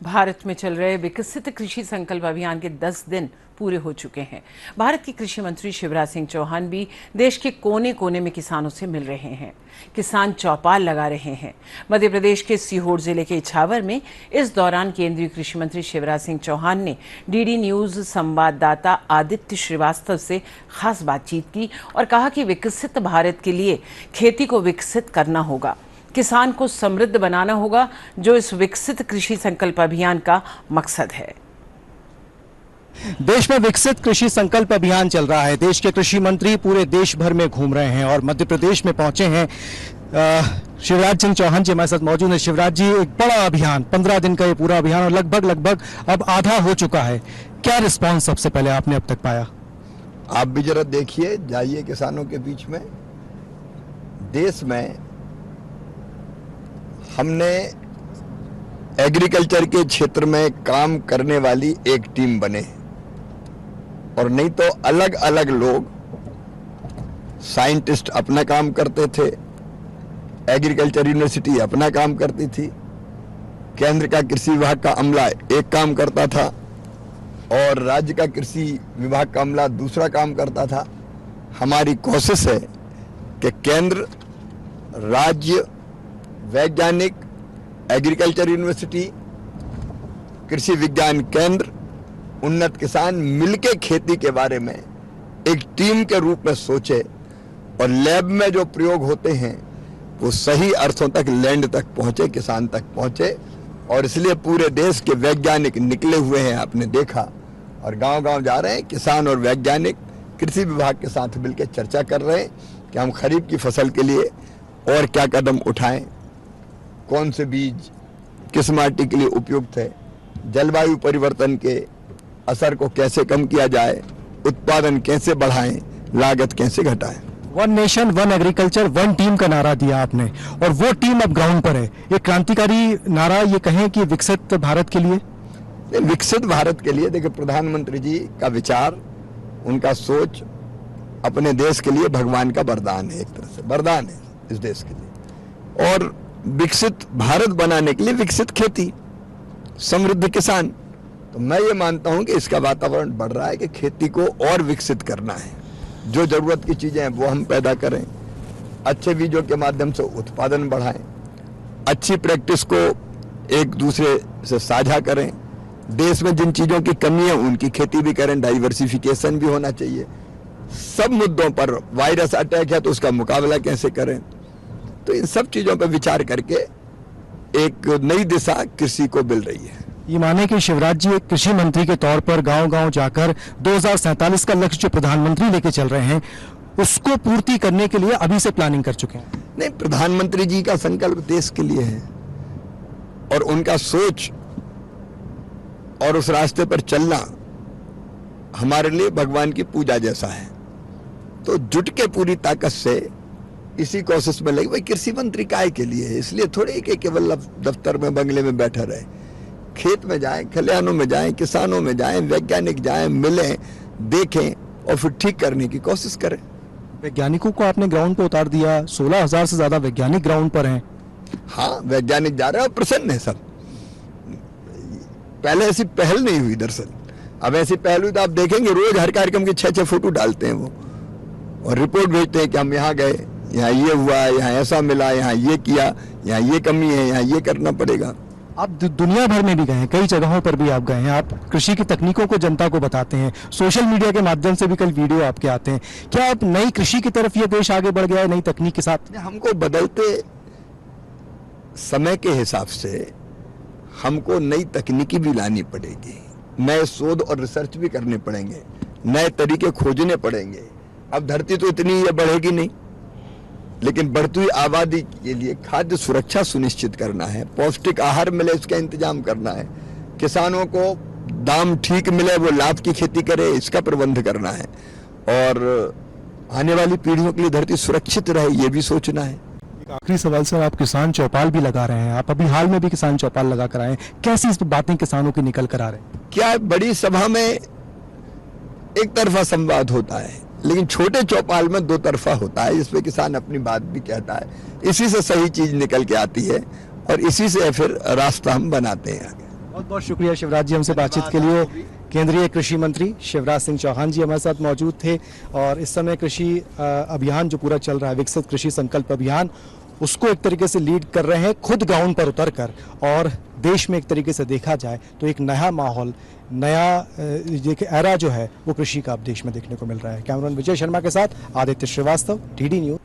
भारत में चल रहे विकसित कृषि संकल्प अभियान के 10 दिन पूरे हो चुके हैं। भारत के कृषि मंत्री शिवराज सिंह चौहान भी देश के कोने कोने में किसानों से मिल रहे हैं। किसान चौपाल लगा रहे हैं। मध्य प्रदेश के सीहोर जिले के इछावर में इस दौरान केंद्रीय कृषि मंत्री शिवराज सिंह चौहान ने डीडी न्यूज संवाददाता आदित्य श्रीवास्तव से खास बातचीत की और कहा कि विकसित भारत के लिए खेती को विकसित करना होगा, किसान को समृद्ध बनाना होगा, जो इस विकसित कृषि संकल्प अभियान का मकसद है। देश में विकसित कृषि संकल्प अभियान चल रहा है। देश के कृषि मंत्री पूरे देश भर में घूम रहे हैं और मध्य प्रदेश में पहुंचे हैं। शिवराज सिंह चौहान जी हमारे साथ मौजूद हैं। शिवराज जी, एक बड़ा अभियान, 15 दिन का ये पूरा अभियान और लगभग अब आधा हो चुका है। क्या रिस्पांस सबसे पहले आपने अब तक पाया? आप भी जरा देखिए, जाइए किसानों के बीच में। देश में हमने एग्रीकल्चर के क्षेत्र में काम करने वाली एक टीम बने, और नहीं तो अलग अलग लोग, साइंटिस्ट अपना काम करते थे, एग्रीकल्चर यूनिवर्सिटी अपना काम करती थी, केंद्र का कृषि विभाग का अमला एक काम करता था और राज्य का कृषि विभाग का अमला दूसरा काम करता था। हमारी कोशिश है कि केंद्र, राज्य, वैज्ञानिक, एग्रीकल्चर यूनिवर्सिटी, कृषि विज्ञान केंद्र, उन्नत किसान मिलके खेती के बारे में एक टीम के रूप में सोचे और लैब में जो प्रयोग होते हैं वो सही अर्थों तक, लैंड तक पहुंचे, किसान तक पहुंचे। और इसलिए पूरे देश के वैज्ञानिक निकले हुए हैं, आपने देखा, और गांव-गांव जा रहे हैं। किसान और वैज्ञानिक कृषि विभाग के साथ मिलकर चर्चा कर रहे हैं कि हम खरीफ की फसल के लिए और क्या कदम उठाएं, कौन से बीज किस माटी के लिए उपयुक्त है, जलवायु परिवर्तन के असर को कैसे कम किया जाए, उत्पादन कैसे बढ़ाएं, लागत कैसे घटाएं। One nation one agriculture one team का नारा दिया आपने और वो टीम अब ग्राउंड पर है। ये क्रांतिकारी नारा, ये कहें कि विकसित भारत के लिए, विकसित भारत के लिए देखिए, प्रधानमंत्री जी का विचार, उनका सोच अपने देश के लिए भगवान का वरदान है, एक तरह से वरदान है इस देश के लिए। और विकसित भारत बनाने के लिए विकसित खेती, समृद्ध किसान, तो मैं ये मानता हूं कि इसका वातावरण बढ़ रहा है कि खेती को और विकसित करना है। जो जरूरत की चीजें हैं वो हम पैदा करें, अच्छे बीजों के माध्यम से उत्पादन बढ़ाएं, अच्छी प्रैक्टिस को एक दूसरे से साझा करें, देश में जिन चीजों की कमी है उनकी खेती भी करें, डाइवर्सिफिकेशन भी होना चाहिए। सब मुद्दों पर, वायरस अटैक है तो उसका मुकाबला कैसे करें, तो इन सब चीजों पर विचार करके एक नई दिशा कृषि को मिल रही है। ये माने कि शिवराज जी एक कृषि मंत्री के तौर पर गांव-गांव जाकर 2047 का लक्ष्य जो प्रधानमंत्री लेके चल रहे हैं उसको पूर्ति करने के लिए अभी से प्लानिंग कर चुके हैं। नहीं, प्रधानमंत्री जी का संकल्प देश के लिए है और उनका सोच और उस रास्ते पर चलना हमारे लिए भगवान की पूजा जैसा है। तो जुट के पूरी ताकत से इसी कोशिश में लगे। भाई, कृषि मंत्री काहे के लिए है? इसलिए थोड़े कि केवल दफ्तर में, बंगले में बैठा रहे। खेत में जाएं, खलिहानों में जाएं, किसानों में जाएं, वैज्ञानिक जाएं, मिलें, देखें और फिर ठीक करने की कोशिश करें। वैज्ञानिकों को आपने ग्राउंड पर उतार दिया, 16,000 से ज्यादा वैज्ञानिक ग्राउंड पर हैं। हाँ, वैज्ञानिक जा रहे हैं और प्रसन्न है सब। पहले ऐसी पहल नहीं हुई दरअसल, अब ऐसी पहल हुई तो आप देखेंगे रोज हर कार्यक्रम के 6-6 फोटो डालते हैं वो और रिपोर्ट भेजते हैं कि हम यहाँ गए, यहाँ ये हुआ, यहाँ ऐसा मिला, यहाँ ये किया, यहाँ ये कमी है, यहाँ ये करना पड़ेगा। आप दुनिया भर में भी गए हैं, कई जगहों पर भी आप गए हैं, आप कृषि की तकनीकों को जनता को बताते हैं, सोशल मीडिया के माध्यम से भी कल वीडियो आपके आते हैं। क्या आप नई कृषि की तरफ ये देश आगे बढ़ गया है नई तकनीक के साथ? हमको बदलते समय के हिसाब से हमको नई तकनीकी भी लानी पड़ेगी, नए शोध और रिसर्च भी करने पड़ेंगे, नए तरीके खोजने पड़ेंगे। अब धरती तो इतनी ये बढ़ेगी नहीं, लेकिन बढ़ती हुई आबादी के लिए खाद्य सुरक्षा सुनिश्चित करना है, पौष्टिक आहार मिले इसका इंतजाम करना है, किसानों को दाम ठीक मिले, वो लाभ की खेती करे, इसका प्रबंध करना है, और आने वाली पीढ़ियों के लिए धरती सुरक्षित रहे ये भी सोचना है। आखिरी सवाल सर, आप किसान चौपाल भी लगा रहे हैं, आप अभी हाल में भी किसान चौपाल लगा कर आए हैं, कैसी इस बातें किसानों की निकल कर आ रहे हैं? क्या बड़ी सभा में एक तरफा संवाद होता है, लेकिन छोटे चौपाल में दो तरफा होता है, जिसमें किसान अपनी बात भी कहता है। इसी से सही चीज निकल के आती है और इसी से फिर रास्ता हम बनाते हैं आगे। बहुत बहुत शुक्रिया शिवराज जी हमसे बातचीत के लिए। केंद्रीय कृषि मंत्री शिवराज सिंह चौहान जी हमारे साथ मौजूद थे और इस समय कृषि अभियान जो पूरा चल रहा है, विकसित कृषि संकल्प अभियान, उसको एक तरीके से लीड कर रहे हैं खुद ग्राउंड पर उतरकर। और देश में एक तरीके से देखा जाए तो एक नया माहौल, नया एक एरा जो है वो कृषि का अब देश में देखने को मिल रहा है। कैमरामैन विजय शर्मा के साथ आदित्य श्रीवास्तव, डीडी न्यूज।